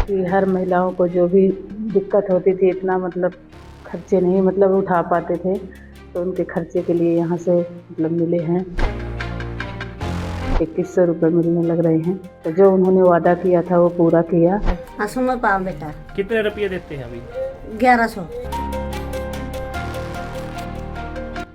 कि हर महिलाओं को जो भी दिक्कत होती थी, इतना मतलब खर्चे नहीं उठा पाते थे, तो उनके खर्चे के लिए यहाँ से मिले हैं 2100 रुपये मिलने लग रहे हैं। तो जो उन्होंने वादा किया था वो पूरा किया। हाँ सुनो पाओ बेटा। कितने रुपये देते हैं अभी? 1100।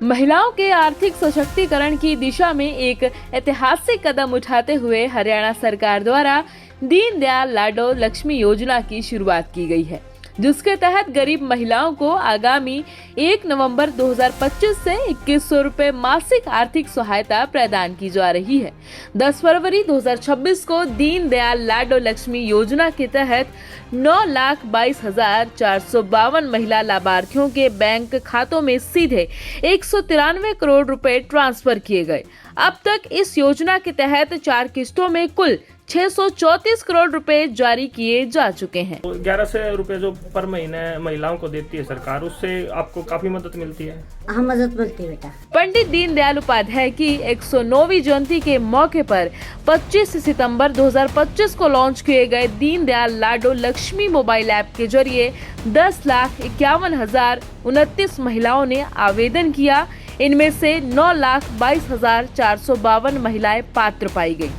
महिलाओं के आर्थिक सशक्तिकरण की दिशा में एक ऐतिहासिक कदम उठाते हुए हरियाणा सरकार द्वारा दीनदयाल लाडो लक्ष्मी योजना की शुरुआत की गई है, जिसके तहत गरीब महिलाओं को आगामी 1 नवंबर 2025 से 2100 रुपए मासिक आर्थिक सहायता प्रदान की जा रही है। 10 फरवरी 2026 को दीनदयाल लाडो लक्ष्मी योजना के तहत 9,22,452 महिला लाभार्थियों के बैंक खातों में सीधे 193 करोड़ रुपए ट्रांसफर किए गए। अब तक इस योजना के तहत 4 किस्तों में कुल 634 करोड़ रुपए जारी किए जा चुके हैं। 1100 रुपए जो पर महीने महिलाओं को देती है सरकार, उससे आपको काफी मदद मिलती है। हाँ मदद मिलती है बेटा। पंडित दीनदयाल उपाध्याय की 109वीं जयंती के मौके पर 25 सितंबर 2025 को लॉन्च किए गए दीनदयाल लाडो लक्ष्मी मोबाइल ऐप के जरिए 10,51,029 महिलाओं ने आवेदन किया। इनमें से 9,22,452 महिलाएं पात्र पाई गयी।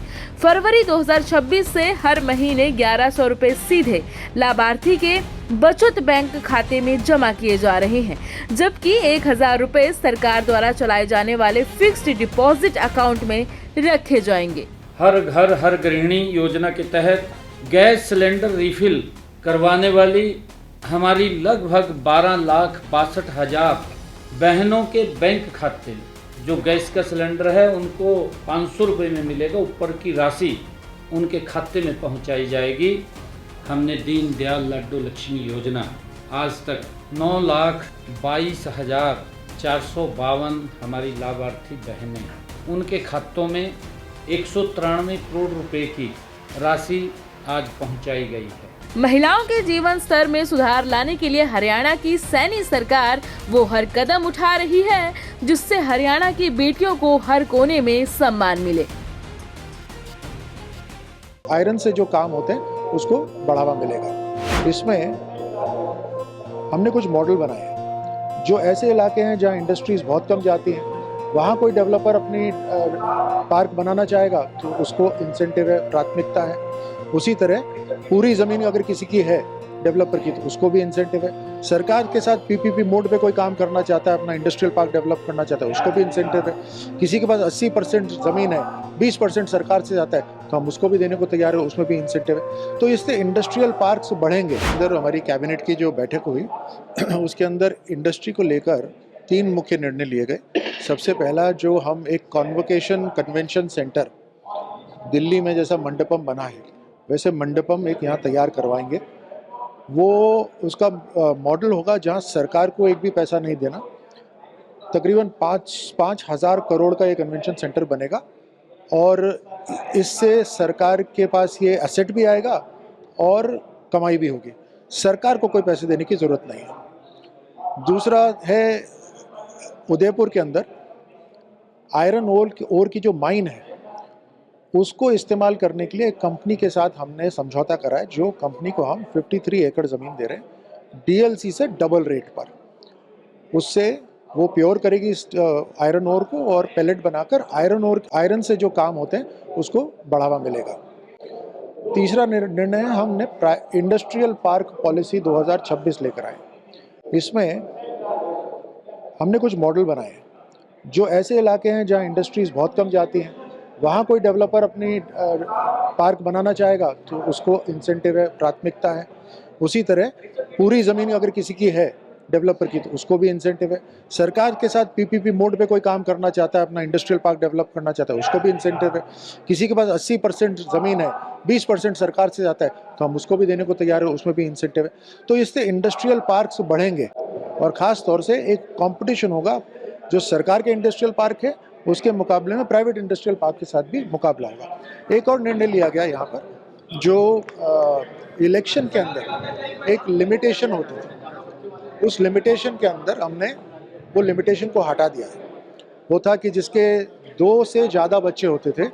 फरवरी 2026 से हर महीने 1100 रुपए सीधे लाभार्थी के बचत बैंक खाते में जमा किए जा रहे हैं, जबकि 1,000 रुपए सरकार द्वारा चलाए जाने वाले फिक्स्ड डिपॉजिट अकाउंट में रखे जाएंगे। हर घर हर गृहिणी योजना के तहत गैस सिलेंडर रिफिल करवाने वाली हमारी लगभग 12,62,000 बहनों के बैंक खाते, जो गैस का सिलेंडर है उनको 500 रुपये में मिलेगा, ऊपर की राशि उनके खाते में पहुंचाई जाएगी। हमने दीनदयाल लाडो लक्ष्मी योजना आज तक 9,22,452 हमारी लाभार्थी बहनें, उनके खातों में 193 करोड़ रुपए की राशि आज पहुंचाई गई है। महिलाओं के जीवन स्तर में सुधार लाने के लिए हरियाणा की सैनी सरकार वो हर कदम उठा रही है, जिससे हरियाणा की बेटियों को हर कोने में सम्मान मिले। आयरन से जो काम होते हैं उसको बढ़ावा मिलेगा। इसमें हमने कुछ मॉडल बनाए हैं। जो ऐसे इलाके हैं जहाँ इंडस्ट्रीज बहुत कम जाती हैं, वहाँ कोई डेवलपर अपनी पार्क बनाना चाहेगा तो उसको इंसेंटिव है, प्राथमिकता है। उसी तरह पूरी ज़मीन अगर किसी की है डेवलपर की तो उसको भी इंसेंटिव है। सरकार के साथ पीपीपी मोड पे कोई काम करना चाहता है, अपना इंडस्ट्रियल पार्क डेवलप करना चाहता है, उसको भी इंसेंटिव है। किसी के पास 80% ज़मीन है, 20% सरकार से जाता है तो हम उसको भी देने को तैयार है, उसमें भी इंसेंटिव है। तो इससे इंडस्ट्रियल पार्क्स बढ़ेंगे। इधर हमारी कैबिनेट की जो बैठक हुई उसके अंदर इंडस्ट्री को लेकर 3 मुख्य निर्णय लिए गए। सबसे पहला, जो हम एक कॉन्वोकेशन कन्वेंशन सेंटर दिल्ली में जैसा मंडपम बना है वैसे मंडपम एक यहाँ तैयार करवाएंगे। वो उसका मॉडल होगा जहाँ सरकार को एक भी पैसा नहीं देना। तकरीबन 5,000 करोड़ का ये कन्वेंशन सेंटर बनेगा और इससे सरकार के पास ये एसेट भी आएगा और कमाई भी होगी। सरकार को कोई पैसे देने की ज़रूरत नहीं है। दूसरा है, उदयपुर के अंदर आयरन ओर की जो माइन है उसको इस्तेमाल करने के लिए एक कंपनी के साथ हमने समझौता करा है, जो कंपनी को हम 53 एकड़ ज़मीन दे रहे हैं डीएलसी से डबल रेट पर। उससे वो प्योर करेगी इस आयरन ओर को और पैलेट बनाकर आयरन से जो काम होते हैं उसको बढ़ावा मिलेगा। तीसरा निर्णय है, हमने इंडस्ट्रियल पार्क पॉलिसी 2026 लेकर आए। इसमें हमने कुछ मॉडल बनाए हैं। जो ऐसे इलाके हैं जहाँ इंडस्ट्रीज़ बहुत कम जाती हैं, वहाँ कोई डेवलपर अपनी पार्क बनाना चाहेगा तो उसको इंसेंटिव है, प्राथमिकता है। उसी तरह पूरी ज़मीन अगर किसी की है डेवलपर की तो उसको भी इंसेंटिव है। सरकार के साथ पीपीपी मोड पे कोई काम करना चाहता है, अपना इंडस्ट्रियल पार्क डेवलप करना चाहता है, उसको भी इंसेंटिव है। किसी के पास 80% ज़मीन है, 20% सरकार से जाता है तो हम उसको भी देने को तैयार है, उसमें भी इंसेंटिव है। तो इससे इंडस्ट्रियल पार्क्स बढ़ेंगे और ख़ास तौर से एक कॉम्पिटिशन होगा। जो सरकार के इंडस्ट्रियल पार्क है उसके मुकाबले में प्राइवेट इंडस्ट्रियल पार्क के साथ भी मुकाबला होगा। एक और निर्णय लिया गया यहाँ पर, जो इलेक्शन के अंदर एक लिमिटेशन होती थी, उस लिमिटेशन के अंदर हमने वो लिमिटेशन को हटा दिया है। वो था कि जिसके 2 से ज़्यादा बच्चे होते थे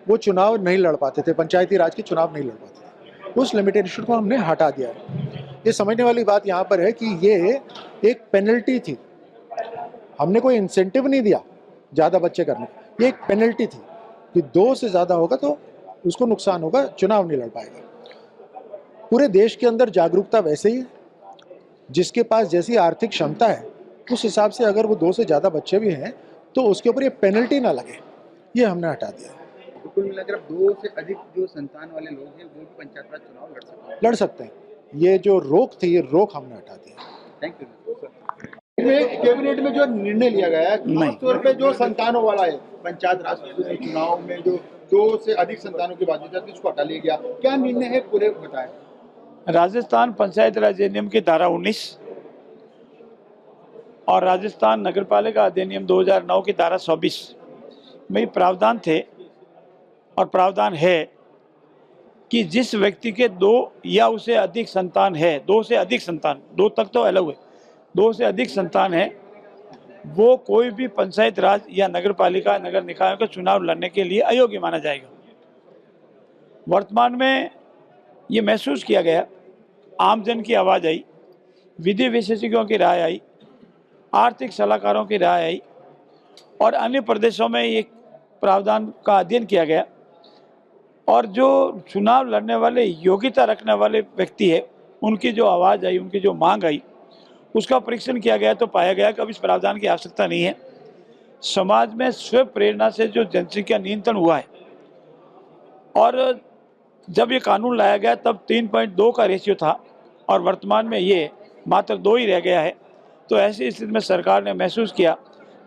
वो चुनाव नहीं लड़ पाते थे, पंचायती राज के चुनाव नहीं लड़ पाते थे। उस लिमिटेशन को हमने हटा दिया है। ये समझने वाली बात यहाँ पर है कि ये एक पेनल्टी थी, हमने कोई इंसेंटिव नहीं दिया ज़्यादा बच्चे करने, ये एक पेनल्टी थी कि 2 से ज़्यादा होगा तो उसको नुकसान होगा, चुनाव नहीं लड़ पाएगा। पूरे देश के अंदर जागरूकता वैसे ही है, जिसके पास जैसी आर्थिक क्षमता है उस हिसाब से अगर वो 2 से ज़्यादा बच्चे भी हैं तो उसके ऊपर ये पेनल्टी ना लगे, ये हमने हटा दिया। तो कुल मिलाकर 2 से अधिक जो संतान वाले लोग हैं वो भी पंचायत राज चुनाव लड़ सकते हैं। ये जो रोक थी, ये रोक हमने हटा दिया। Thank you. कैबिनेट में जो निर्णय लिया गया है खासतौर पे जो संतानों वाला है, पंचायत राज चुनाव में जो 2 से अधिक संतानों की बात थी उसको हटा लिया गया, क्या निर्णय है पूरे बताएं। राजस्थान पंचायत राज अधिनियम की धारा 19 और राजस्थान नगरपालिका अधिनियम 2009 की धारा 24 में प्रावधान थे और प्रावधान है कि जिस व्यक्ति के 2 या उससे अधिक संतान है, 2 से अधिक संतान, 2 तक तो अलग हुए, 2 से अधिक संतान है, वो कोई भी पंचायत राज या नगरपालिका नगर निकायों का चुनाव लड़ने के लिए अयोग्य माना जाएगा। वर्तमान में ये महसूस किया गया, आमजन की आवाज़ आई, विधि विशेषज्ञों की राय आई, आर्थिक सलाहकारों की राय आई और अन्य प्रदेशों में ये प्रावधान का अध्ययन किया गया और जो चुनाव लड़ने वाले योग्यता रखने वाले व्यक्ति है उनकी जो आवाज़ आई, उनकी जो मांग आई, उसका परीक्षण किया गया तो पाया गया कि अब इस प्रावधान की आवश्यकता नहीं है। समाज में स्व प्रेरणा से जो जनसंख्या नियंत्रण हुआ है और जब ये कानून लाया गया तब 3.2 का रेशियो था और वर्तमान में ये मात्र 2 ही रह गया है। तो ऐसी स्थिति में सरकार ने महसूस किया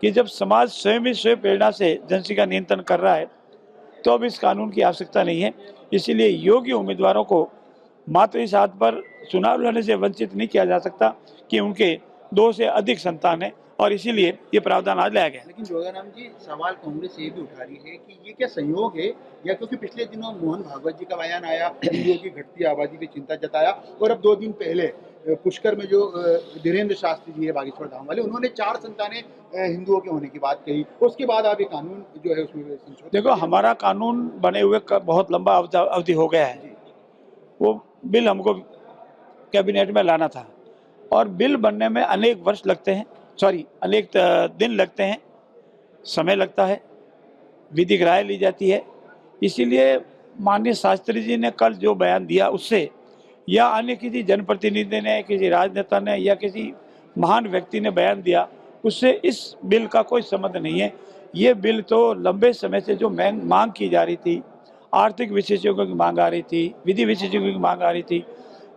कि जब समाज स्वयं ही स्व प्रेरणा से जनसंख्या नियंत्रण कर रहा है तो अब इस कानून की आवश्यकता नहीं है। इसीलिए योग्य उम्मीदवारों को मात्र इस हाथ पर चुनाव लड़ने से वंचित नहीं किया जा सकता कि उनके 2 से अधिक संतान है और इसीलिए ये प्रावधान आज लाया गया। लेकिन जोगाराम जी, सवाल कांग्रेस ये भी उठा रही है कि ये क्या संयोग है, या क्योंकि पिछले दिनों मोहन भागवत जी का बयान आया, हिंदुओं की घटती आबादी की चिंता जताया और अब 2 दिन पहले पुष्कर में जो धीरेन्द्र शास्त्री जी है बागेश्वर धाम वाले, उन्होंने 4 संतानें हिंदुओं के होने की बात कही। उसके बाद आप ये कानून जो है उसमें संशोधन। देखो, हमारा कानून बने हुए बहुत लंबा अवधि हो गया है, वो बिल हमको कैबिनेट में लाना था और बिल बनने में अनेक वर्ष लगते हैं, अनेक दिन लगते हैं, समय लगता है, विधिक राय ली जाती है। इसीलिए माननीय शास्त्री जी ने कल जो बयान दिया उससे या अन्य किसी जनप्रतिनिधि ने, किसी राजनेता ने या किसी महान व्यक्ति ने बयान दिया, उससे इस बिल का कोई संबंध नहीं है। ये बिल तो लंबे समय से जो मांग की जा रही थी, आर्थिक विशेषज्ञों की मांग आ रही थी, विधि विशेषज्ञों की मांग आ रही थी,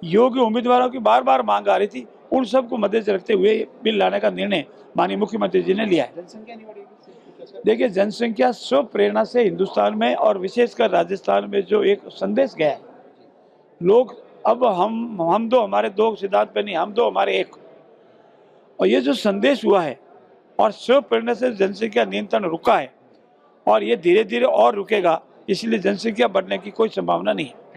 योग्य उम्मीदवारों की बार बार मांग आ रही थी, उन सब को मद्देनजर रखते हुए बिल लाने का निर्णय माननीय मुख्यमंत्री जी ने लिया है। जनसंख्या नहीं बढ़ेगी। देखिए, जनसंख्या स्व प्रेरणा से हिंदुस्तान में और विशेषकर राजस्थान में जो एक संदेश गया है, लोग अब हम 2 हमारे 2 सिद्धांत पे नहीं, हम 2 हमारे 1, और ये जो संदेश हुआ है और स्व प्रेरणा से जनसंख्या नियंत्रण रुका है और ये धीरे धीरे और रुकेगा, इसलिए जनसंख्या बढ़ने की कोई संभावना नहीं है।